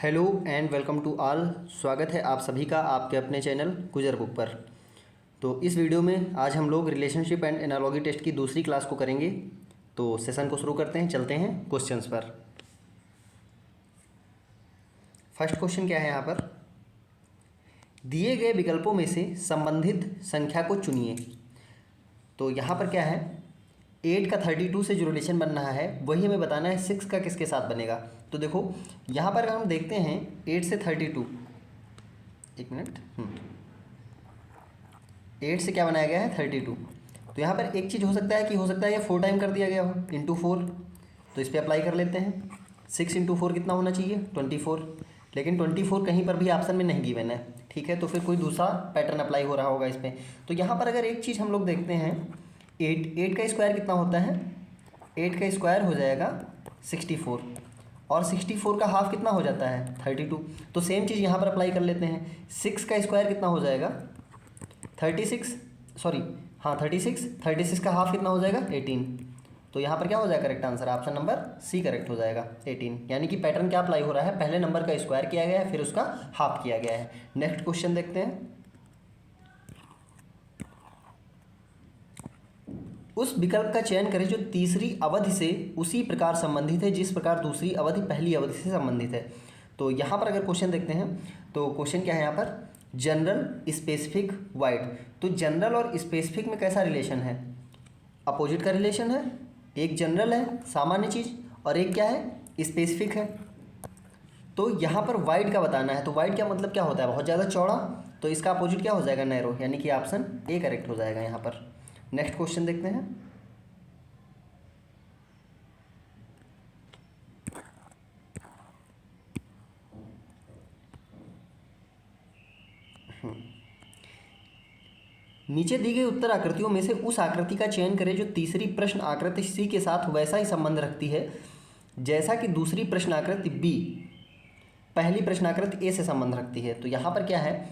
Hello and welcome to all. स्वागत है आप सभी का आपके अपने चैनल गुजर बुक पर। तो इस वीडियो में आज हम लोग रिलेशनशिप एंड एनालॉजी टेस्ट की दूसरी क्लास को करेंगे। तो सेशन को शुरू करते हैं, चलते हैं क्वेश्चंस पर। फर्स्ट क्वेश्चन क्या है यहाँ पर, दिए गए विकल्पों में से संबंधित संख्या को चुनिए। तो यहाँ पर क्या है, 8 का 32 से जो रिलेशन बन रहा है वही हमें बताना है 6 का किसके साथ बनेगा। तो देखो यहाँ पर हम देखते हैं 8 से 32, एक मिनट, 8 से क्या बनाया गया है 32। तो यहाँ पर एक चीज़ हो सकता है कि हो सकता है ये 4 टाइम कर दिया गया हो इंटू 4। तो इस पर अप्लाई कर लेते हैं। 6 इंटू 4 कितना होना चाहिए 24, लेकिन 24 कहीं पर भी ऑप्शन में नहीं गिवन है। ठीक है, तो फिर कोई दूसरा पैटर्न अप्लाई हो रहा होगा इस पर। तो यहाँ पर अगर एक चीज़ हम लोग देखते हैं, 8 का स्क्वायर कितना होता है, 8 का स्क्वायर हो जाएगा 64 और 64 का हाफ कितना हो जाता है 32। तो सेम चीज़ यहाँ पर अप्लाई कर लेते हैं। 6 का स्क्वायर कितना हो जाएगा 36 का हाफ कितना हो जाएगा 18। तो यहाँ पर क्या हो जाएगा correct answer, option number C correct हो जाएगा 18। यानी कि पैटर्न क्या अप्लाई हो रहा है, पहले नंबर का स्क्वायर किया गया है फिर उसका हाफ किया गया है। नेक्स्ट क्वेश्चन देखते हैं। उस विकल्प का चयन करें जो तीसरी अवधि से उसी प्रकार संबंधित है जिस प्रकार दूसरी अवधि पहली अवधि से संबंधित है। तो यहाँ पर अगर क्वेश्चन देखते हैं तो क्वेश्चन क्या है यहाँ पर, जनरल स्पेसिफिक वाइड। तो जनरल और स्पेसिफिक में कैसा रिलेशन है, अपोजिट का रिलेशन है। एक जनरल है सामान्य चीज़ और एक क्या है स्पेसिफिक है। तो यहाँ पर वाइड का बताना है। तो वाइड का मतलब क्या होता है, बहुत ज़्यादा चौड़ा। तो इसका अपोजिट क्या हो जाएगा नैरो, यानी कि ऑप्शन ए करेक्ट हो जाएगा यहाँ पर। नेक्स्ट क्वेश्चन देखते हैं। नीचे दी गई उत्तर आकृतियों में से उस आकृति का चयन करें जो तीसरी प्रश्न आकृति सी के साथ वैसा ही संबंध रखती है जैसा कि दूसरी प्रश्न आकृति बी पहली प्रश्न आकृति ए से संबंध रखती है। तो यहाँ पर क्या है,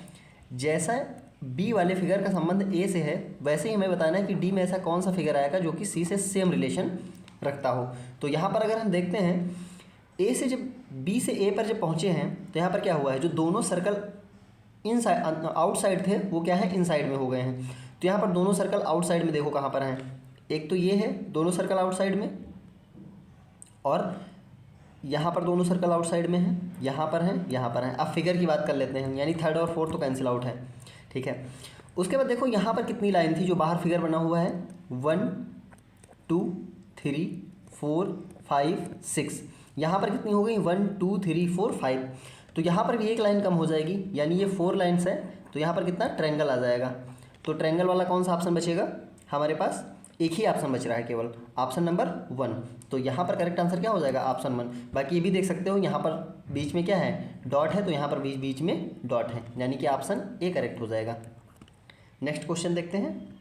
जैसा बी वाले फिगर का संबंध ए से है वैसे ही हमें बताना है कि डी में ऐसा कौन सा फिगर आएगा जो कि सी से सेम रिलेशन रखता हो। तो यहाँ पर अगर हम देखते हैं ए से जब बी से ए पर जब पहुँचे हैं तो यहाँ पर क्या हुआ है, जो दोनों सर्कल इन साइड आउटसाइड थे वो क्या है इनसाइड में हो गए हैं। तो यहाँ पर दोनों सर्कल आउटसाइड में देखो कहाँ पर हैं, एक तो ये है दोनों सर्कल आउटसाइड में और यहाँ पर दोनों सर्कल आउटसाइड में हैं, यहाँ पर हैं, यहाँ पर हैं। अब फिगर की बात कर लेते हैं, यानी थर्ड और फोर्थ तो कैंसिल आउट है। ठीक है, उसके बाद देखो यहाँ पर कितनी लाइन थी जो बाहर फिगर बना हुआ है, 1 2 3 4 5 6। यहाँ पर कितनी हो गई 1 2 3 4 5। तो यहाँ पर भी एक लाइन कम हो जाएगी, यानी ये 4 लाइन्स है। तो यहाँ पर कितना ट्रायंगल आ जाएगा। तो ट्रायंगल वाला कौन सा ऑप्शन बचेगा, हमारे पास एक ही ऑप्शन बच रहा है केवल, ऑप्शन नंबर 1। तो यहाँ पर करेक्ट आंसर क्या हो जाएगा ऑप्शन 1। बाकी ये भी देख सकते हो यहाँ पर बीच में क्या है डॉट है, तो यहाँ पर बीच में डॉट है, यानी कि ऑप्शन ए करेक्ट हो जाएगा। नेक्स्ट क्वेश्चन देखते हैं।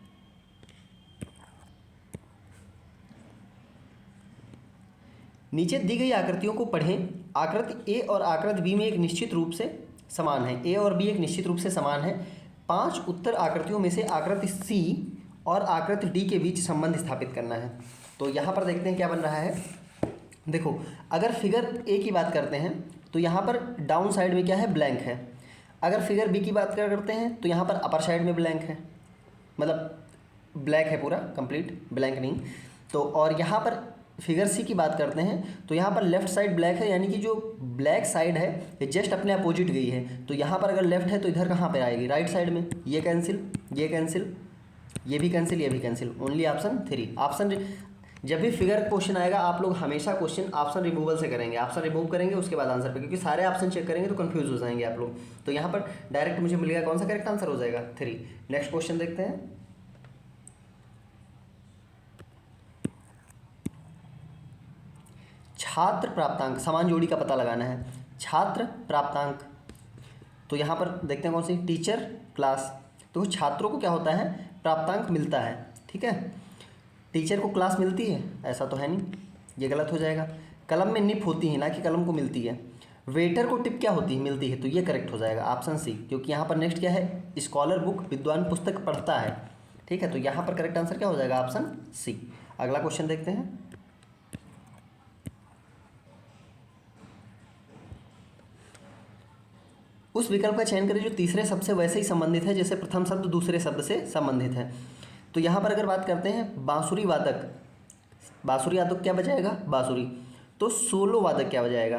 नीचे दी गई आकृतियों को पढ़ें। आकृति ए और आकृति बी में एक निश्चित रूप से समान है, ए और बी एक निश्चित रूप से समान है। 5 उत्तर आकृतियों में से आकृति सी और आकृति डी के बीच संबंध स्थापित करना है। तो यहाँ पर देखते हैं क्या बन रहा है। देखो अगर फिगर ए की बात करते हैं तो यहाँ पर डाउन साइड में क्या है ब्लैंक है। अगर फिगर बी की बात करते हैं तो यहाँ पर अपर साइड में ब्लैंक है, मतलब ब्लैक है पूरा कंप्लीट, ब्लैंक नहीं। तो और यहाँ पर फिगर सी की बात करते हैं तो यहाँ पर लेफ्ट साइड ब्लैक है, यानी कि जो ब्लैक साइड है ये जस्ट अपने अपोजिट गई है। तो यहाँ पर अगर लेफ्ट है तो इधर कहाँ पर आएगी, राइट साइड में। ये कैंसिल, ये कैंसिल, ये भी कैंसिल, ये भी कैंसिल, ओनली ऑप्शन 3। ऑप्शन जब भी फिगर क्वेश्चन आएगा आप लोग हमेशा क्वेश्चन ऑप्शन रिमूवल से करेंगे, ऑप्शन रिमूव करेंगे उसके बाद आंसर पे, क्योंकि सारे ऑप्शन चेक करेंगे तो कंफ्यूज हो जाएंगे आप लोग। तो यहाँ पर डायरेक्ट मुझे मिल गया कौन सा करेक्ट आंसर हो जाएगा 3। नेक्स्ट क्वेश्चन देखते हैं। छात्र प्राप्तांक, समान जोड़ी का पता लगाना है। छात्र प्राप्तांक, तो यहाँ पर देखते हैं कौन सी, टीचर क्लास। तो छात्रों को क्या होता है प्राप्तांक मिलता है। ठीक है, टीचर को क्लास मिलती है ऐसा तो है नहीं, ये गलत हो जाएगा। कलम में निप होती है ना कि कलम को मिलती है। वेटर को टिप क्या होती है मिलती है, तो ये करेक्ट हो जाएगा ऑप्शन सी, क्योंकि यहाँ पर नेक्स्ट क्या है स्कॉलर बुक विद्वान पुस्तक पढ़ता है। ठीक है, तो यहाँ पर करेक्ट आंसर क्या हो जाएगा ऑप्शन सी। अगला क्वेश्चन देखते हैं। उस विकल्प का चयन करें जो तीसरे शब्द से वैसे ही संबंधित है जैसे प्रथम शब्द दूसरे शब्द से संबंधित है। तो यहाँ पर अगर बात करते हैं बांसुरी वादक, बांसुरी वादक क्या बजाएगा? बांसुरी। तो सोलो वादक क्या बजाएगा?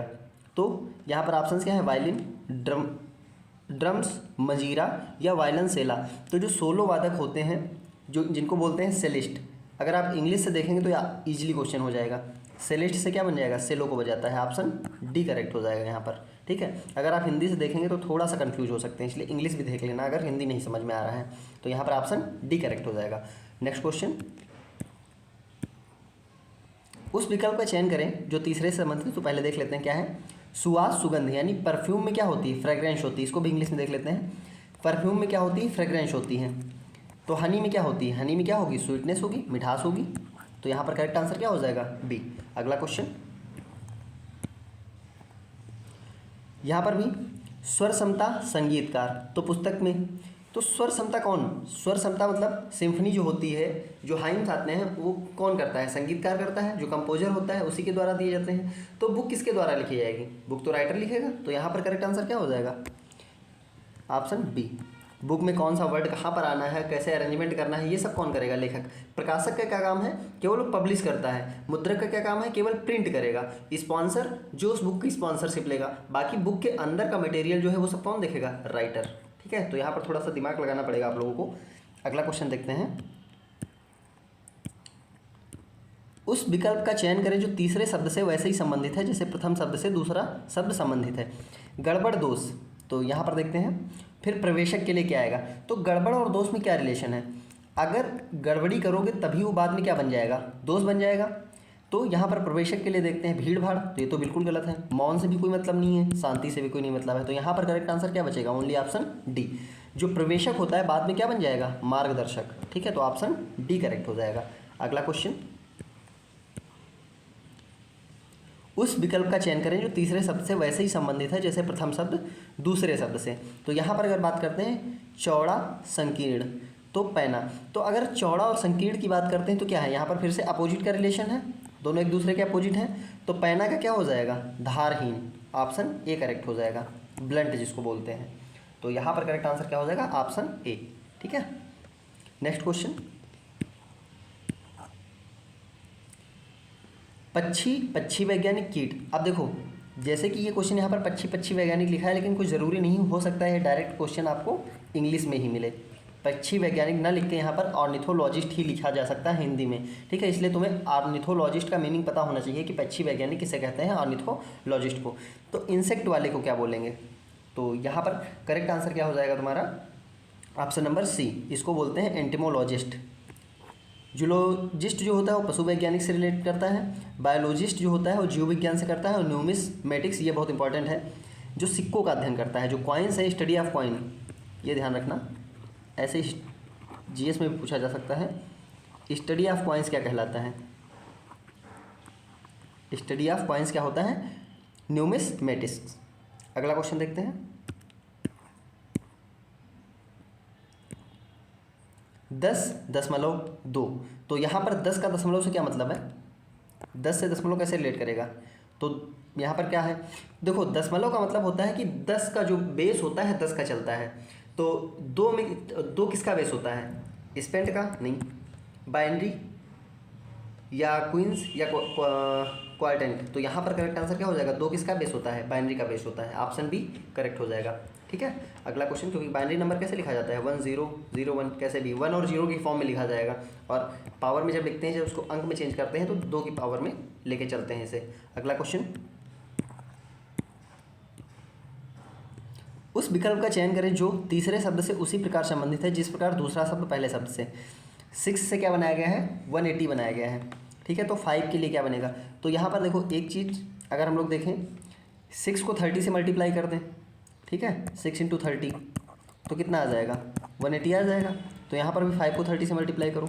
तो यहाँ पर ऑप्शन क्या है? वायलिन, ड्रम्स, मंजीरा या वायलिनसेला। तो जो सोलो वादक होते हैं जो जिनको बोलते हैं सेलिस्ट, अगर आप इंग्लिश से देखेंगे तो ईजिली क्वेश्चन हो जाएगा। सेलिस्ट से क्या बन जाएगा? सेलो को बजाता है। ऑप्शन डी करेक्ट हो जाएगा यहाँ पर। ठीक है, अगर आप हिंदी से देखेंगे तो थोड़ा सा कंफ्यूज हो सकते हैं, इसलिए इंग्लिश भी देख लेना अगर हिंदी नहीं समझ में आ रहा है। तो यहाँ पर ऑप्शन डी करेक्ट हो जाएगा। नेक्स्ट क्वेश्चन, उस विकल्प का चयन करें जो तीसरे से संबंधित है। तो पहले देख लेते हैं क्या है। सुवास, सुगंध, यानी परफ्यूम में क्या होती है? फ्रेग्रेंस होती है। इसको भी इंग्लिश में देख लेते हैं। परफ्यूम में क्या होती है? फ्रेग्रेंस होती है। तो हनी में क्या होती है? हनी में क्या होगी? स्वीटनेस होगी, मिठास होगी। तो यहाँ पर करेक्ट आंसर क्या हो जाएगा? बी। अगला क्वेश्चन, यहाँ पर भी स्वर समता संगीतकार। तो पुस्तक में तो स्वर समता कौन? स्वर समता मतलब सिम्फनी जो होती है, जो हाइम्स आते हैं वो कौन करता है? संगीतकार करता है। जो कंपोजर होता है उसी के द्वारा दिए जाते हैं। तो बुक किसके द्वारा लिखी जाएगी? बुक तो राइटर लिखेगा। तो यहाँ पर करेक्ट आंसर क्या हो जाएगा? Option B. बुक में कौन सा वर्ड कहाँ पर आना है, कैसे अरेंजमेंट करना है, ये सब कौन करेगा? लेखक। प्रकाशक का क्या काम है? केवल पब्लिश करता है। मुद्रक का क्या काम है? केवल प्रिंट करेगा। स्पॉन्सर जो उस बुक की स्पॉन्सरशिप लेगा। बाकी बुक के अंदर का मटेरियल जो है वो सब कौन देखेगा? राइटर। ठीक है, तो यहाँ पर थोड़ा सा दिमाग लगाना पड़ेगा आप लोगों को। अगला क्वेश्चन देखते हैं। उस विकल्प का चयन करें जो तीसरे शब्द से वैसे ही संबंधित है जैसे प्रथम शब्द से दूसरा शब्द संबंधित है। गड़बड़, दोष। तो यहाँ पर देखते हैं। फिर प्रवेशक के लिए क्या आएगा? तो गड़बड़ और दोष में क्या रिलेशन है? अगर गड़बड़ी करोगे तभी वो बाद में क्या बन जाएगा? दोष बन जाएगा। तो यहाँ पर प्रवेशक के लिए देखते हैं भीड़ भाड़। तो ये तो बिल्कुल गलत है। मौन से भी कोई मतलब नहीं है, शांति से भी कोई नहीं मतलब है। तो यहाँ पर करेक्ट आंसर क्या बचेगा? Only option D. जो प्रवेशक होता है बाद में क्या बन जाएगा? मार्गदर्शक। ठीक है, तो ऑप्शन डी करेक्ट हो जाएगा। अगला क्वेश्चन, उस विकल्प का चयन करें जो तीसरे शब्द से वैसे ही संबंधित है जैसे प्रथम शब्द दूसरे शब्द से। तो यहाँ पर अगर बात करते हैं चौड़ा, संकीर्ण, तो पैना। तो अगर चौड़ा और संकीर्ण की बात करते हैं तो क्या है? यहाँ पर फिर से अपोजिट का रिलेशन है, दोनों एक दूसरे के अपोजिट हैं। तो पैना का क्या हो जाएगा? धारहीन। ऑप्शन ए करेक्ट हो जाएगा। ब्लंट जिसको बोलते हैं। तो यहाँ पर करेक्ट आंसर क्या हो जाएगा? Option A. ठीक है, नेक्स्ट क्वेश्चन, पक्षी वैज्ञानिक कीट। अब देखो, जैसे कि ये क्वेश्चन यहाँ पर पक्षी वैज्ञानिक लिखा है, लेकिन कुछ ज़रूरी नहीं हो सकता है डायरेक्ट क्वेश्चन आपको इंग्लिश में ही मिले। पक्षी वैज्ञानिक ना लिख के यहाँ पर ऑर्निथोलॉजिस्ट ही लिखा जा सकता है हिंदी में। ठीक है, इसलिए तुम्हें ऑर्निथोलॉजिस्ट का मीनिंग पता होना चाहिए कि पक्षी वैज्ञानिक किसे कहते हैं, ऑर्निथोलॉजिस्ट को। तो इंसेक्ट वाले को क्या बोलेंगे? तो यहाँ पर करेक्ट आंसर क्या हो जाएगा तुम्हारा? ऑप्शन नंबर सी, इसको बोलते हैं एंटिमोलॉजिस्ट। जूलॉजिस्ट जो होता है वो पशु वैज्ञानिक से रिलेट करता है। बायोलॉजिस्ट जो होता है वो जीव विज्ञान से करता है। और न्यूमिसमेटिक्स, ये बहुत इंपॉर्टेंट है, जो सिक्कों का अध्ययन करता है। जो कॉइन्स है, स्टडी ऑफ कॉइन, ये ध्यान रखना। ऐसे ही जीएस में भी पूछा जा सकता है, स्टडी ऑफ कॉइन्स क्या कहलाता है? स्टडी ऑफ कॉइन्स क्या होता है? न्यूमिसमेटिक्स। अगला क्वेश्चन देखते हैं। 10.2। तो यहाँ पर 10 का दशमलव से क्या मतलब है? 10 से दशमलव कैसे रिलेट करेगा? तो यहाँ पर क्या है? देखो, दशमलव का मतलब होता है कि 10 का जो बेस होता है 10 का चलता है। तो 2 में 2 किसका बेस होता है? स्पेंट का नहीं, बाइनरी या क्वींस या क्वार्टेंट। तो यहाँ पर करेक्ट आंसर क्या हो जाएगा? 2 किसका बेस होता है? बाइनरी का बेस होता है। ऑप्शन बी करेक्ट हो जाएगा। ठीक है, अगला क्वेश्चन, क्योंकि बाइनरी नंबर कैसे लिखा जाता है? 1 0 0 1, कैसे भी 1 और 0 की फॉर्म में लिखा जाएगा। और पावर में जब लिखते हैं, जब उसको अंक में चेंज करते हैं तो 2 की पावर में लेके चलते हैं इसे। अगला क्वेश्चन, उस विकल्प का चयन करें जो तीसरे शब्द से उसी प्रकार संबंधित है जिस प्रकार दूसरा शब्द पहले शब्द से। 6 से क्या बनाया गया है? 180 बनाया गया है। ठीक है, तो 5 के लिए क्या बनेगा? तो यहाँ पर देखो, एक चीज़ अगर हम लोग देखें, 6 को 30 से मल्टीप्लाई कर दें। ठीक है, 6 × 30 तो कितना आ जाएगा? 180 आ जाएगा। तो यहाँ पर भी 5 को 30 से मल्टीप्लाई करो,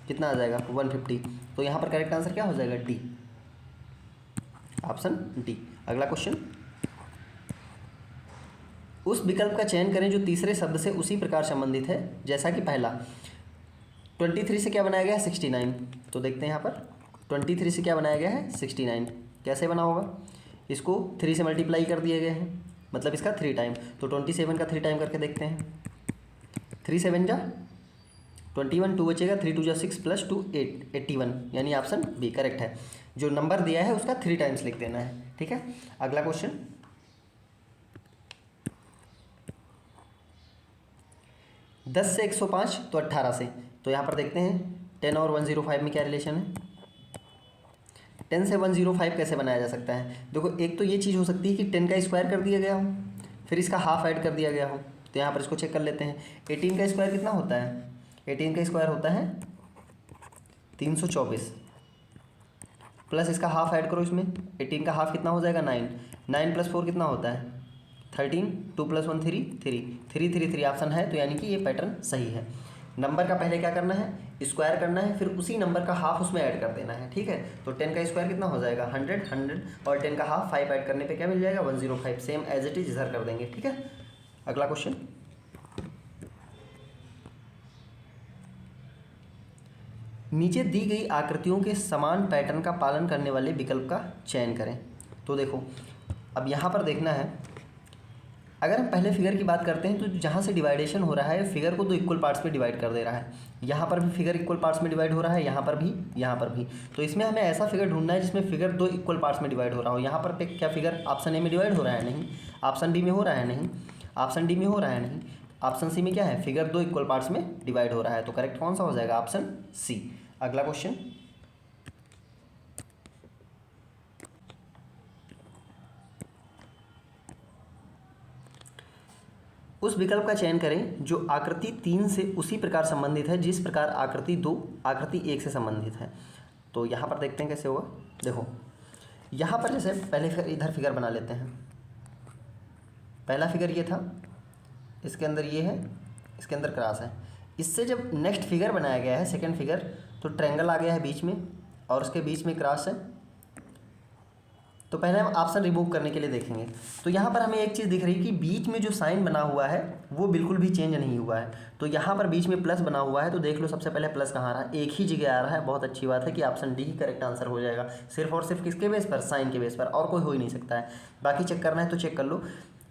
कितना आ जाएगा? 150। तो यहाँ पर करेक्ट आंसर क्या हो जाएगा? D, option D. अगला क्वेश्चन, उस विकल्प का चयन करें जो तीसरे शब्द से उसी प्रकार संबंधित है जैसा कि पहला। 23 से क्या बनाया गया है? 69। तो देखते हैं यहाँ पर 23 से क्या बनाया गया है? 69। कैसे बना होगा? इसको 3 से मल्टीप्लाई कर दिए गए हैं। मतलब इसका 3 टाइम। तो 27 का 3 टाइम करके देखते हैं। 3 7 जा 21, 2 बचेगा, 3 2 जा 6 प्लस 2 8, 81, यानी ऑप्शन बी करेक्ट है। जो नंबर दिया है उसका 3 टाइम्स लिख देना है, ठीक है। अगला क्वेश्चन, 10 से 105 तो 18 से, तो यहाँ पर देखते हैं 10 और 105 में क्या रिलेशन है। 10 से 105 कैसे बनाया जा सकता है? देखो, एक तो ये चीज़ हो सकती है कि 10 का स्क्वायर कर दिया गया हो, फिर इसका हाफ ऐड कर दिया गया हो। तो यहाँ पर इसको चेक कर लेते हैं। 18 का स्क्वायर कितना होता है? 18 का स्क्वायर होता है 324, प्लस इसका हाफ ऐड करो इसमें। 18 का हाफ कितना हो जाएगा? 9। 9 प्लस 4 कितना होता है? 13। 2 प्लस 1 3, 3 3 3 ऑप्शन है, तो यानी कि ये पैटर्न सही है। नंबर का पहले क्या करना है? स्क्वायर करना है, फिर उसी नंबर का हाफ उसमें ऐड कर देना है, ठीक है। तो 10 का स्क्वायर कितना हो जाएगा? 100, 100 और 10 का हाफ 5 ऐड करने पे क्या मिल जाएगा? 105। सेम एज इट इज इधर कर देंगे, ठीक है। अगला क्वेश्चन, नीचे दी गई आकृतियों के समान पैटर्न का पालन करने वाले विकल्प का चयन करें। तो देखो, अब यहाँ पर देखना है, अगर हम पहले फिगर की बात करते हैं तो जहाँ से डिवाइडेशन हो रहा है, फिगर को 2 इक्वल पार्ट्स में डिवाइड कर दे रहा है। यहाँ पर भी फिगर इक्वल पार्ट्स में डिवाइड हो रहा है, यहाँ पर भी, यहाँ पर भी। तो इसमें हमें ऐसा फिगर ढूंढना है जिसमें फिगर 2 इक्वल पार्ट्स में डिवाइड हो रहा हो। यहाँ पर क्या फिगर ऑप्शन ए में डिवाइड हो रहा है? नहीं। ऑप्शन बी में हो रहा है? नहीं। ऑप्शन डी में हो रहा है? नहीं। ऑप्शन सी में क्या है? फिगर 2 इक्वल पार्ट्स में डिवाइड हो रहा है। तो करेक्ट कौन सा हो जाएगा? Option C. अगला क्वेश्चन, उस विकल्प का चयन करें जो आकृति 3 से उसी प्रकार संबंधित है जिस प्रकार आकृति 2 आकृति 1 से संबंधित है। तो यहाँ पर देखते हैं कैसे होगा। देखो, यहाँ पर जैसे पहले इधर फिगर बना लेते हैं। पहला फिगर ये था, इसके अंदर ये है, इसके अंदर क्रॉस है। इससे जब नेक्स्ट फिगर बनाया गया है, सेकंड फिगर, तो ट्रायंगल आ गया है बीच में और उसके बीच में क्रॉस है। तो पहले हम ऑप्शन रिमूव करने के लिए देखेंगे। तो यहाँ पर हमें एक चीज़ दिख रही है कि बीच में जो साइन बना हुआ है वो बिल्कुल भी चेंज नहीं हुआ है। तो यहाँ पर बीच में प्लस बना हुआ है, तो देख लो सबसे पहले प्लस कहाँ आ रहा है? एक ही जगह आ रहा है। बहुत अच्छी बात है कि ऑप्शन डी ही करेक्ट आंसर हो जाएगा। सिर्फ और सिर्फ किसके बेस पर? साइन के बेस पर, और कोई हो ही नहीं सकता है। बाकी चेक करना है तो चेक कर लो।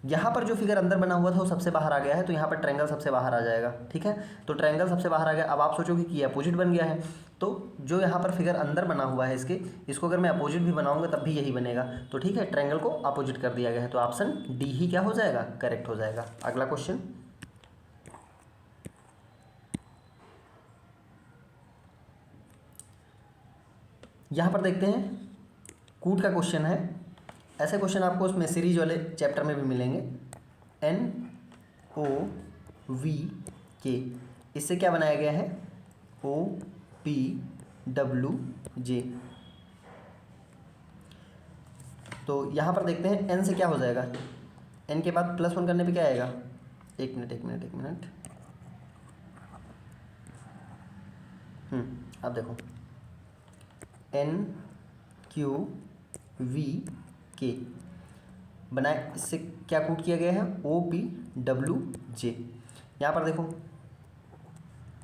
यहाँ पर जो फिगर अंदर बना हुआ था वो सबसे बाहर आ गया है, तो यहाँ पर ट्रायंगल सबसे बाहर आ जाएगा, ठीक है। तो ट्रायंगल सबसे बाहर आ गया। अब आप सोचोगे कि अपोजिट बन गया है, तो जो यहाँ पर फिगर अंदर बना हुआ है इसको अगर मैं अपोजिट भी बनाऊंगा तब भी यही बनेगा। तो ठीक है, ट्रायंगल को अपोजिट कर दिया गया है, तो ऑप्शन डी ही क्या हो जाएगा? करेक्ट हो जाएगा। अगला क्वेश्चन, यहाँ पर देखते हैं, कूट का क्वेश्चन है। ऐसे क्वेश्चन आपको उसमें सीरीज वाले चैप्टर में भी मिलेंगे। NOVK, इससे क्या बनाया गया है? OPWJ। तो यहाँ पर देखते हैं n से क्या हो जाएगा? n के बाद +1 करने पे क्या आएगा? एक मिनट। अब देखो, NQVK बनाए, इससे क्या कूट किया गया है? OPWJ। यहाँ पर देखो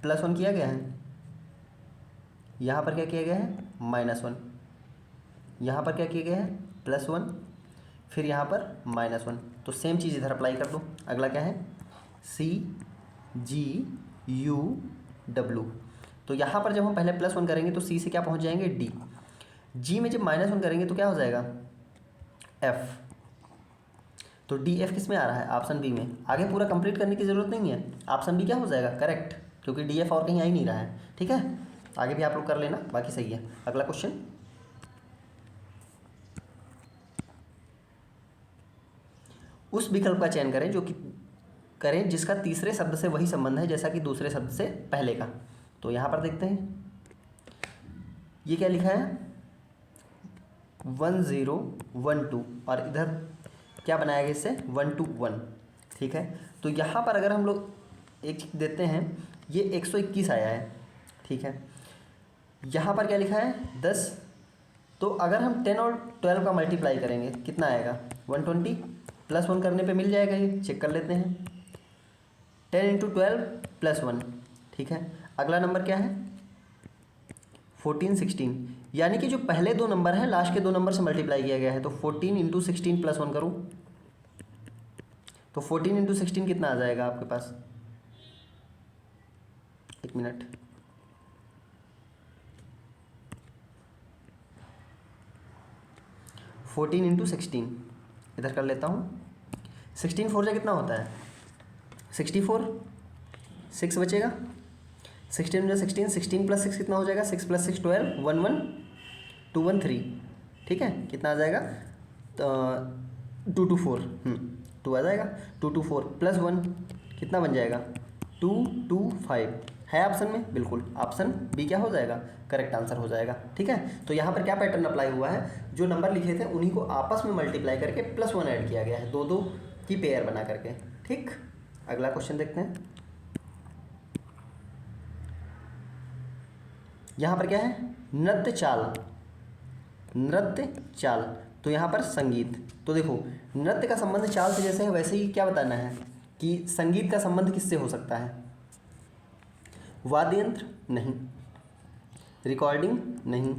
+1 किया गया है, यहाँ पर क्या किया गया है? -1। यहाँ पर क्या किया गया है? +1, फिर यहाँ पर -1। तो सेम चीज़ इधर अप्लाई कर दो। अगला क्या है? CGUW। तो यहाँ पर जब हम पहले +1 करेंगे तो C से क्या पहुँच जाएंगे? D। G में जब -1 करेंगे तो क्या हो जाएगा? F। तो DF किस में आ रहा है? ऑप्शन बी में। आगे पूरा कंप्लीट करने की ज़रूरत नहीं है, ऑप्शन बी क्या हो जाएगा? करेक्ट, क्योंकि DF और कहीं आ ही नहीं रहा है, ठीक है। आगे भी आप लोग कर लेना, बाकी सही है। अगला क्वेश्चन, उस विकल्प का चयन करें जो कि करें जिसका तीसरे शब्द से वही संबंध है जैसा कि दूसरे शब्द से पहले का। तो यहाँ पर देखते हैं, ये क्या लिखा है? 1012, और इधर क्या बनाया गया इससे? 121, ठीक है। तो यहाँ पर अगर हम लोग एक चीज देते हैं, ये 121 आया है, ठीक है। यहाँ पर क्या लिखा है? 10। तो अगर हम 10 और 12 का मल्टीप्लाई करेंगे कितना आएगा? 120। +1 करने पे मिल जाएगा, ये चेक कर लेते हैं। 10 × 12 +1, ठीक है। अगला नंबर क्या है? 14 16, यानी कि जो पहले दो नंबर हैं लास्ट के दो नंबर से मल्टीप्लाई किया गया है। तो 14 × 16 +1 करूँ तो 14 इंटू 16 कितना आ जाएगा आपके पास? एक मिनट, 14 इंटू 16 इधर कर लेता हूँ। 16 4 से कितना होता है? 64, 6 बचेगा। 16 में 16, 16 प्लस 6 कितना हो जाएगा? 6 प्लस 6 12, 1 1 2 1 3। ठीक है, कितना आ जाएगा? तो 2 2 4, 2 आ जाएगा। 2 2 4 प्लस 1 कितना बन जाएगा? 2 2 5 है ऑप्शन में, बिल्कुल ऑप्शन बी क्या हो जाएगा? करेक्ट आंसर हो जाएगा। ठीक है, तो यहाँ पर क्या पैटर्न अप्लाई हुआ है? जो नंबर लिखे थे उन्हीं को आपस में मल्टीप्लाई करके +1 ऐड किया गया है, दो दो की पेयर बना करके। ठीक, अगला क्वेश्चन देखते हैं। यहाँ पर क्या है? नृत्य चाल, नृत्य चाल, तो यहाँ पर संगीत। तो देखो, नृत्य का संबंध चाल से जैसे है वैसे ही क्या बताना है कि संगीत का संबंध किससे हो सकता है? वाद्य यंत्र नहीं, रिकॉर्डिंग नहीं,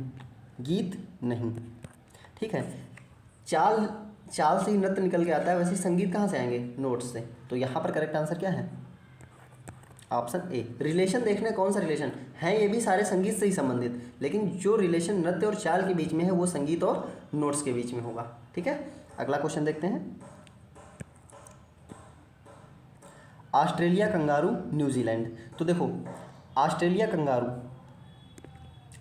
गीत नहीं। ठीक है, चाल, चाल से ही नृत्य निकल के आता है, वैसे ही संगीत कहाँ से आएंगे? नोट्स से। तो यहाँ पर करेक्ट आंसर क्या है? Option A. रिलेशन देखना, कौन सा रिलेशन है? ये भी सारे संगीत से ही संबंधित, लेकिन जो रिलेशन नृत्य और चाल के बीच में है वो संगीत और नोट्स के बीच में होगा। ठीक है, अगला क्वेश्चन देखते हैं। Australia, kangaroo, New Zealand. तो देखो, ऑस्ट्रेलिया कंगारू,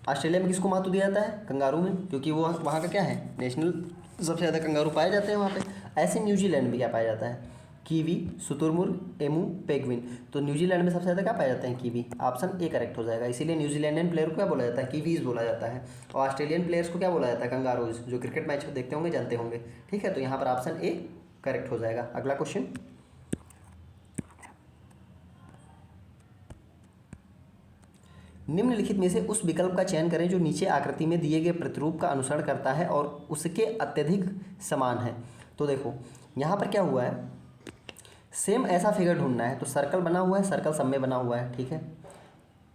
ऑस्ट्रेलिया में किसको महत्व दिया जाता है? कंगारू में, क्योंकि वो वहाँ का क्या है? नेशनल, सबसे ज़्यादा कंगारू पाए जाते हैं वहाँ पे। ऐसे न्यूजीलैंड में क्या पाया जाता है? कीवी, शुतुरमुर्ग, एमू, पेंगुइन। तो न्यूजीलैंड में सबसे ज़्यादा क्या पाए जाते हैं? कीवी। ऑप्शन ए करेक्ट हो जाएगा। इसीलिए न्यूजीलैंडियन प्लेयर को क्या बोला जाता है? कीवीज बोला जाता है। और ऑस्ट्रेलियन प्लेयर्स को क्या बोला जाता है? कंगारूज। जो क्रिकेट मैच देखते होंगे जानते होंगे। ठीक है, तो यहाँ पर ऑप्शन ए करेक्ट हो जाएगा। अगला क्वेश्चन, निम्नलिखित में से उस विकल्प का चयन करें जो नीचे आकृति में दिए गए प्रतिरूप का अनुसरण करता है और उसके अत्यधिक समान है। तो देखो, यहाँ पर क्या हुआ है? सेम ऐसा फिगर ढूंढना है। तो सर्कल बना हुआ है, सर्कल सब में बना हुआ है। ठीक है,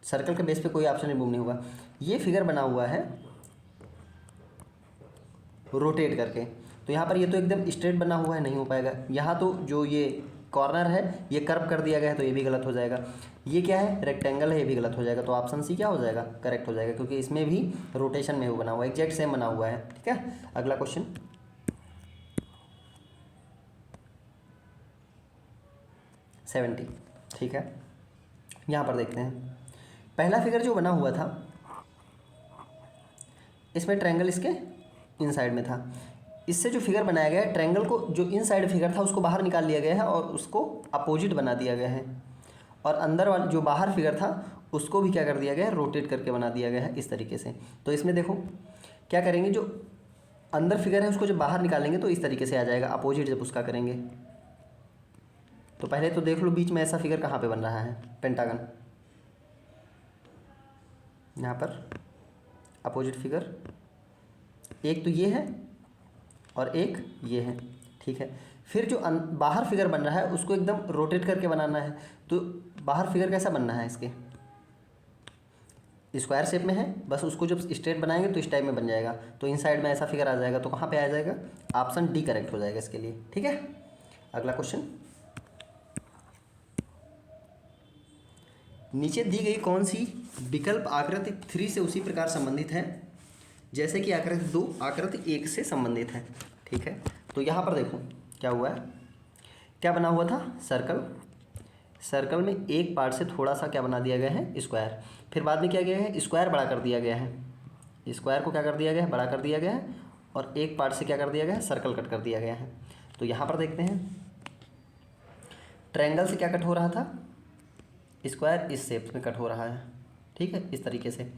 सर्कल के बेस पे कोई ऑप्शन रिमूव नहीं होगा। ये फिगर बना हुआ है रोटेट करके, तो यहाँ पर ये तो एकदम स्ट्रेट बना हुआ है, नहीं हो पाएगा। यहाँ तो जो ये कॉर्नर है ये कर्व कर दिया गया है, तो ये भी गलत हो जाएगा। ये क्या है? रेक्टेंगल है, ये भी गलत हो जाएगा। तो ऑप्शन सी क्या हो जाएगा? करेक्ट हो जाएगा, क्योंकि इसमें भी रोटेशन में वो बना हुआ है, एग्जैक्ट सेम बना हुआ है। ठीक है, अगला क्वेश्चन, सेवेंटी। ठीक है, यहाँ पर देखते हैं। पहला फिगर जो बना हुआ था इसमें ट्रायंगल इसके इन साइड में था। इससे जो फिगर बनाया गया है, ट्रायंगल को जो इन साइड फिगर था उसको बाहर निकाल लिया गया है और उसको अपोजिट बना दिया गया है। और अंदर वाला जो बाहर फिगर था उसको भी क्या कर दिया गया है? रोटेट करके बना दिया गया है इस तरीके से। तो इसमें देखो क्या करेंगे, जो अंदर फिगर है उसको जब बाहर निकालेंगे तो इस तरीके से आ जाएगा, अपोजिट जब उसका करेंगे। तो पहले तो देख लो बीच में ऐसा फिगर कहाँ पे बन रहा है? पेंटागन। यहाँ पर अपोजिट फिगर एक तो ये है और एक ये है। ठीक है, फिर जो बाहर फिगर बन रहा है उसको एकदम रोटेट करके बनाना है। तो बाहर फिगर कैसा बनना है? इसके स्क्वायर शेप में है, बस उसको जब स्ट्रेट बनाएंगे तो इस टाइप में बन जाएगा। तो इन साइड में ऐसा फिगर आ जाएगा। तो कहाँ पे आ जाएगा? ऑप्शन डी करेक्ट हो जाएगा इसके लिए। ठीक है, अगला क्वेश्चन, नीचे दी गई कौन सी विकल्प आकृति 3 से उसी प्रकार संबंधित है जैसे कि आकृति 2 आकृति 1 से संबंधित है? ठीक है, तो यहाँ पर देखो क्या हुआ है, क्या बना हुआ था? सर्कल। सर्कल में एक पार्ट से थोड़ा सा क्या बना दिया गया है? स्क्वायर। फिर बाद में क्या गया है? स्क्वायर बड़ा कर दिया गया है। स्क्वायर को क्या कर दिया गया है? बड़ा कर दिया गया है। और एक पार्ट से क्या कर दिया गया है? सर्कल कट कर दिया गया है। तो यहाँ पर देखते हैं, ट्रायंगल से क्या कट हो रहा था? स्क्वायर इस शेप में कट हो रहा है। ठीक है, इस तरीके से।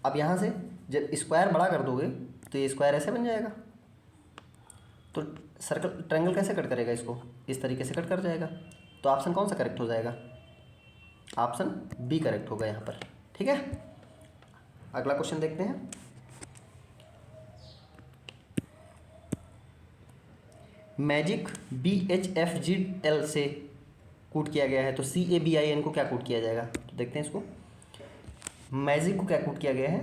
अब यहाँ से जब स्क्वायर बड़ा कर दोगे तो ये स्क्वायर ऐसे बन जाएगा। तो सर्कल, ट्रायंगल कैसे कट करेगा इसको? इस तरीके से कट कर जाएगा। तो ऑप्शन कौन सा करेक्ट हो जाएगा? ऑप्शन बी करेक्ट होगा यहाँ पर। ठीक है, अगला क्वेश्चन देखते हैं। मैजिक BHFGL से कूट किया गया है, तो CABIN को क्या कूट किया जाएगा? तो देखते हैं इसको। मैजिक को क्या कूट किया गया है?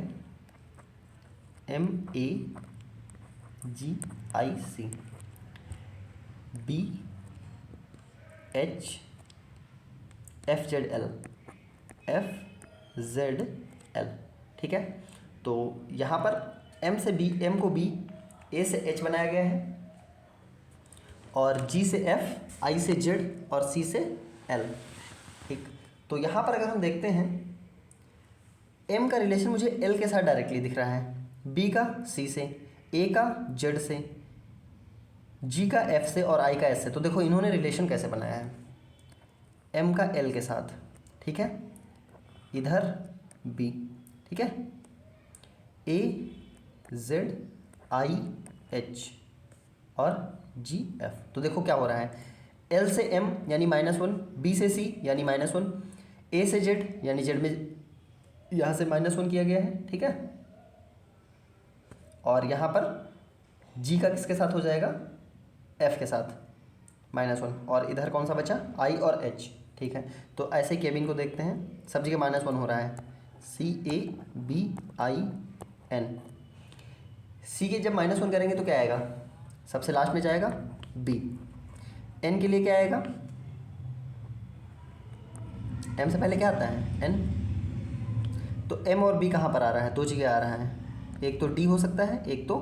MAGIC। H F Z L, F Z L, ठीक है। तो यहाँ पर एम से बी, एम को बी, ए से एच बनाया गया है, और जी से एफ, आई से जेड और सी से एल, ठीक। तो यहाँ पर अगर हम देखते हैं एम का रिलेशन मुझे एल के साथ डायरेक्टली दिख रहा है, बी का सी से, ए का जेड से, जी का एफ से और आई का एस से। तो देखो इन्होंने रिलेशन कैसे बनाया है, एम का एल के साथ, ठीक है, इधर बी, ठीक है, ए जेड आई एच और जी एफ। तो देखो क्या हो रहा है, एल से एम यानी -1, बी से सी यानी -1, ए से जेड यानी जेड में यहाँ से -1 किया गया है, ठीक है। और यहाँ पर जी का किसके साथ हो जाएगा, एफ के साथ -1, और इधर कौन सा बचा, आई और एच, ठीक है। तो ऐसे केबिन को देखते हैं, सब जगह -1 हो रहा है, CABIN। सी के जब -1 करेंगे तो क्या आएगा, सबसे लास्ट में जाएगा बी। एन के लिए क्या आएगा, एम से पहले क्या आता है, एन। तो एम और बी कहाँ पर आ रहा है, दो जगह आ रहा है, एक तो डी हो सकता है, एक तो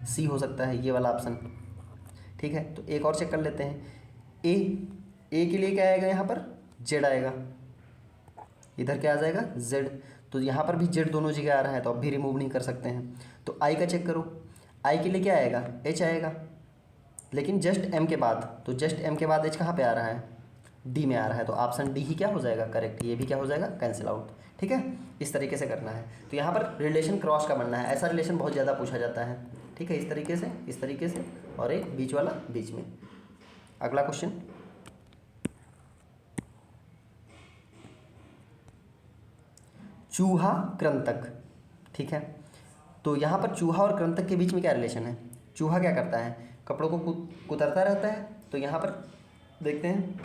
सी हो सकता है, ये वाला ऑप्शन, ठीक है। तो एक और चेक कर लेते हैं, ए के लिए क्या आएगा, यहाँ पर जेड आएगा, इधर क्या आ जाएगा, जेड। तो यहाँ पर भी जेड दोनों जगह आ रहा है, तो अब भी रिमूव नहीं कर सकते हैं। तो आई का चेक करो, आई के लिए क्या आएगा, एच आएगा, लेकिन जस्ट एम के बाद, तो जस्ट एम के बाद एच कहाँ पे आ रहा है, डी में आ रहा है। तो ऑप्शन डी ही क्या हो जाएगा, करेक्ट। ये भी क्या हो जाएगा, कैंसिल आउट, ठीक है। इस तरीके से करना है। तो यहाँ पर रिलेशन क्रॉस का बनना है, ऐसा रिलेशन बहुत ज़्यादा पूछा जाता है, ठीक है। इस तरीके से और एक बीच वाला बीच में। अगला क्वेश्चन, चूहा कृंतक, ठीक है। तो यहाँ पर चूहा और कृंतक के बीच में क्या रिलेशन है, चूहा क्या करता है, कपड़ों को कुतरता रहता है। तो यहाँ पर देखते हैं,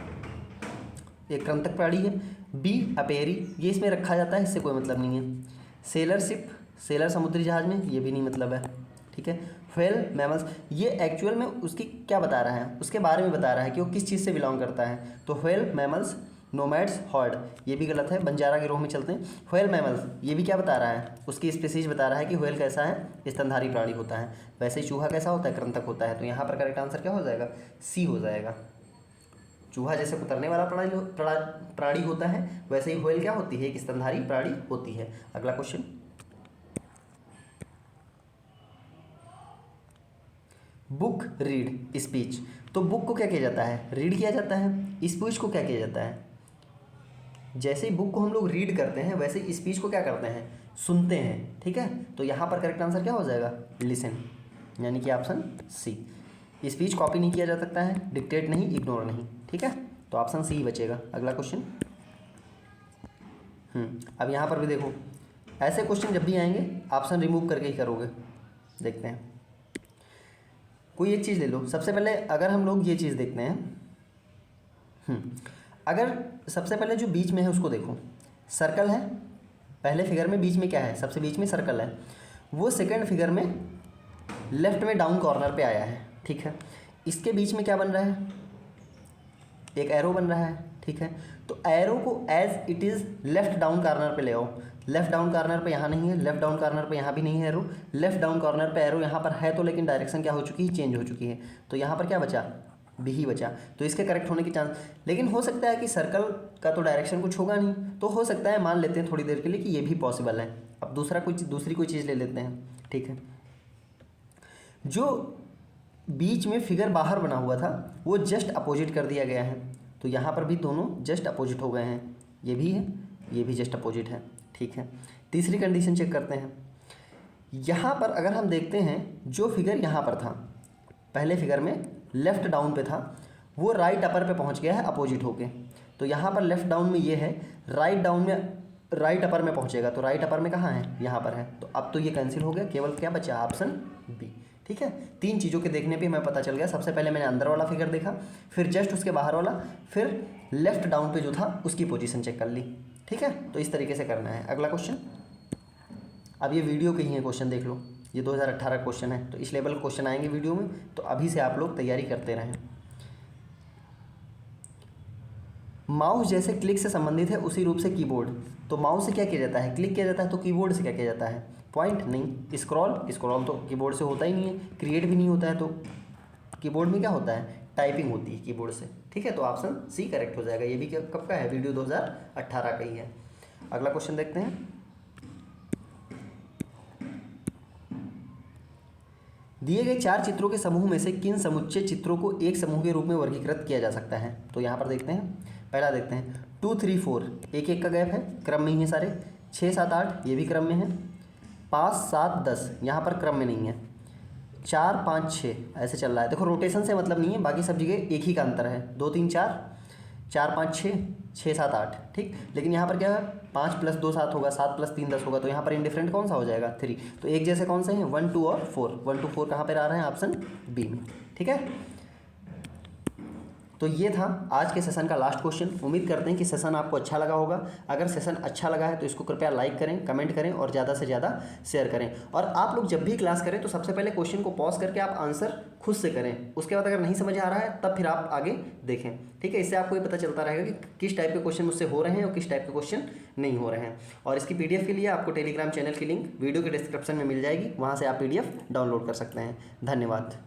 एक कृंतक प्राणी है। बी अपेरी, ये इसमें रखा जाता है, इससे कोई मतलब नहीं है। सेलर शिप, सेलर समुद्री जहाज में, ये भी नहीं मतलब है, ठीक है। व्हेल मैमल्स, ये एक्चुअल में उसकी क्या बता रहा है, उसके बारे में बता रहा है कि वो किस चीज़ से बिलोंग करता है। तो व्हेल मैमल्स, नोमैड्स, हॉर्ड, ये भी गलत है, बंजारा गिरोह में चलते हैं। व्हेल मैमल्स, ये भी क्या बता रहा है, उसकी स्पीसीज बता रहा है कि व्हेल कैसा है, स्तनधारी प्राणी होता है। वैसे ही चूहा कैसा होता है, कृंतक होता है। तो यहाँ पर करेक्ट आंसर क्या हो जाएगा, सी हो जाएगा। चूहा जैसे कुतरने वाला प्राणी होता है, वैसे ही व्हेल क्या होती है, एक स्तनधारी प्राणी होती है। अगला क्वेश्चन, बुक रीड स्पीच। तो बुक को क्या किया जाता है, रीड किया जाता है। स्पीच को क्या किया जाता है, जैसे ही बुक को हम लोग रीड करते हैं, वैसे ही स्पीच को क्या करते हैं, सुनते हैं, ठीक है। तो यहाँ पर करेक्ट आंसर क्या हो जाएगा, लिसन, यानी कि ऑप्शन सी। स्पीच कॉपी नहीं किया जा सकता है, डिक्टेट नहीं, इग्नोर नहीं, ठीक है। तो ऑप्शन सी ही बचेगा। अगला क्वेश्चन, अब यहाँ पर भी देखो, ऐसे क्वेश्चन जब भी आएंगे ऑप्शन रिमूव करके ही करोगे। देखते हैं, कोई एक चीज़ ले लो। सबसे पहले अगर हम लोग ये चीज़ देखते हैं, अगर सबसे पहले जो बीच में है उसको देखो, सर्कल है पहले फिगर में, बीच में क्या है, सबसे बीच में सर्कल है। वो सेकंड फिगर में लेफ्ट में डाउन कॉर्नर पे आया है, ठीक है। इसके बीच में क्या बन रहा है, एक एरो बन रहा है, ठीक है। तो एरो को as it is left down corner पे ले आओ। लेफ्ट डाउन कॉर्नर पे यहाँ नहीं है, लेफ्ट डाउन कॉर्नर पे यहाँ भी नहीं है एरो। लेफ्ट डाउन कॉर्नर पे एरो यहाँ पर है तो, लेकिन डायरेक्शन क्या हो चुकी है, चेंज हो चुकी है। तो यहाँ पर क्या बचा, बी ही बचा। तो इसके करेक्ट होने की चांस, लेकिन हो सकता है कि सर्कल का तो डायरेक्शन कुछ होगा नहीं, तो हो सकता है मान लेते हैं थोड़ी देर के लिए कि ये भी पॉसिबल है। अब दूसरी कोई चीज़ ले लेते हैं, ठीक है। जो बीच में फिगर बाहर बना हुआ था वो जस्ट अपोजिट कर दिया गया है। तो यहाँ पर भी दोनों जस्ट अपोजिट हो गए हैं, ये भी है, ये भी जस्ट अपोजिट है, ठीक है। तीसरी कंडीशन चेक करते हैं। यहाँ पर अगर हम देखते हैं, जो फिगर यहाँ पर था पहले फिगर में लेफ़्ट डाउन पे था, वो राइट अपर पे पहुँच गया है अपोजिट होके। तो यहाँ पर लेफ़्ट डाउन में ये है, राइट डाउन में राइट अपर में पहुँचेगा। तो राइट अपर में कहाँ है, यहाँ पर है। तो अब तो ये कैंसिल हो गया, केवल क्या बचा, ऑप्शन बी, ठीक है। तीन चीज़ों के देखने पे हमें पता चल गया। सबसे पहले मैंने अंदर वाला फिगर देखा, फिर जस्ट उसके बाहर वाला, फिर लेफ्ट डाउन पे जो था उसकी पोजीशन चेक कर ली, ठीक है। तो इस तरीके से करना है। अगला क्वेश्चन, अब ये वीडियो के ही है क्वेश्चन, देख लो, ये 2018 क्वेश्चन है, तो इस लेवल क्वेश्चन आएंगे वीडियो में, तो अभी से आप लोग तैयारी करते रहें। माउस जैसे क्लिक से संबंधित है उसी रूप से कीबोर्ड। तो माउस से क्या किया जाता है, क्लिक किया जाता है, तो कीबोर्ड से क्या किया जाता है, पॉइंट नहीं। स्क्रॉल तो कीबोर्ड से होता ही नहीं है, क्रिएट भी नहीं होता है, तो कीबोर्ड में क्या होता है, टाइपिंग होती है कीबोर्ड से। ठीक है, तो ऑप्शन सी करेक्ट हो जाएगा। ये भी कब का है, वीडियो 2018 का ही है। अगला क्वेश्चन देखते हैं। दिए गए 4 चित्रों के समूह में से किन समुच्चय चित्रों को एक समूह के रूप में वर्गीकृत किया जा सकता है। तो यहाँ पर देखते हैं, पहला देखते हैं 2 3 4, एक एक का गैप है, क्रम में ही है सारे। 6 7 8 ये भी क्रम में है। 5 7 10 यहाँ पर क्रम में नहीं है। 4 5 6 ऐसे चल रहा है। देखो रोटेशन से मतलब नहीं है, बाकी सब जगह एक ही का अंतर है। 2 3 4, 4 5 6, 6 7 8, ठीक। लेकिन यहाँ पर क्या है, 5 + 2 7 होगा, 7 + 3 10 होगा, तो यहाँ पर इंडिफरेंट कौन सा हो जाएगा, 3। तो एक जैसे कौन से हैं, 1 2 और 4। 1 2 4 कहाँ पर आ रहे हैं, ऑप्शन बी में। ठीक है, तो ये था आज के सेशन का लास्ट क्वेश्चन। उम्मीद करते हैं कि सेशन आपको अच्छा लगा होगा। अगर सेशन अच्छा लगा है तो इसको कृपया लाइक करें, कमेंट करें और ज़्यादा से ज़्यादा शेयर करें। और आप लोग जब भी क्लास करें तो सबसे पहले क्वेश्चन को पॉज करके आप आंसर खुद से करें। उसके बाद अगर नहीं समझ आ रहा है तब फिर आप आगे देखें। ठीक है, इससे आपको ये पता चलता रहेगा कि किस टाइप के क्वेश्चन मुझसे हो रहे हैं और किस टाइप के क्वेश्चन नहीं हो रहे हैं। और इसकी PDF के लिए आपको टेलीग्राम चैनल की लिंक वीडियो के डिस्क्रिप्शन में मिल जाएगी, वहाँ से आप PDF डाउनलोड कर सकते हैं। धन्यवाद।